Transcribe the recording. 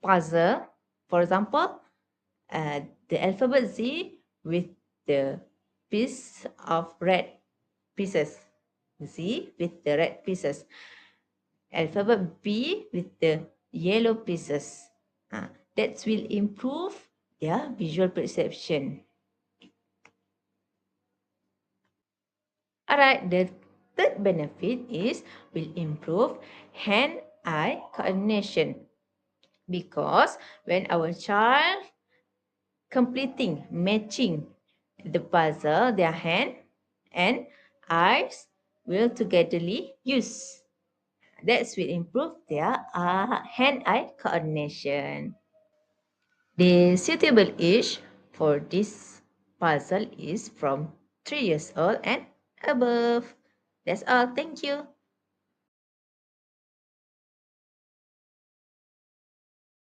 puzzle. For example, the alphabet Z with the piece of red pieces. Z with the red pieces. Alphabet B with the yellow pieces. That will improve their visual perception. Alright, the third benefit is will improve hand-eye coordination, because when our child completing matching the puzzle, their hand and eyes will togetherly use. That will improve their hand-eye coordination. The suitable age for this puzzle is from 3 years old and above. That's all. Thank you.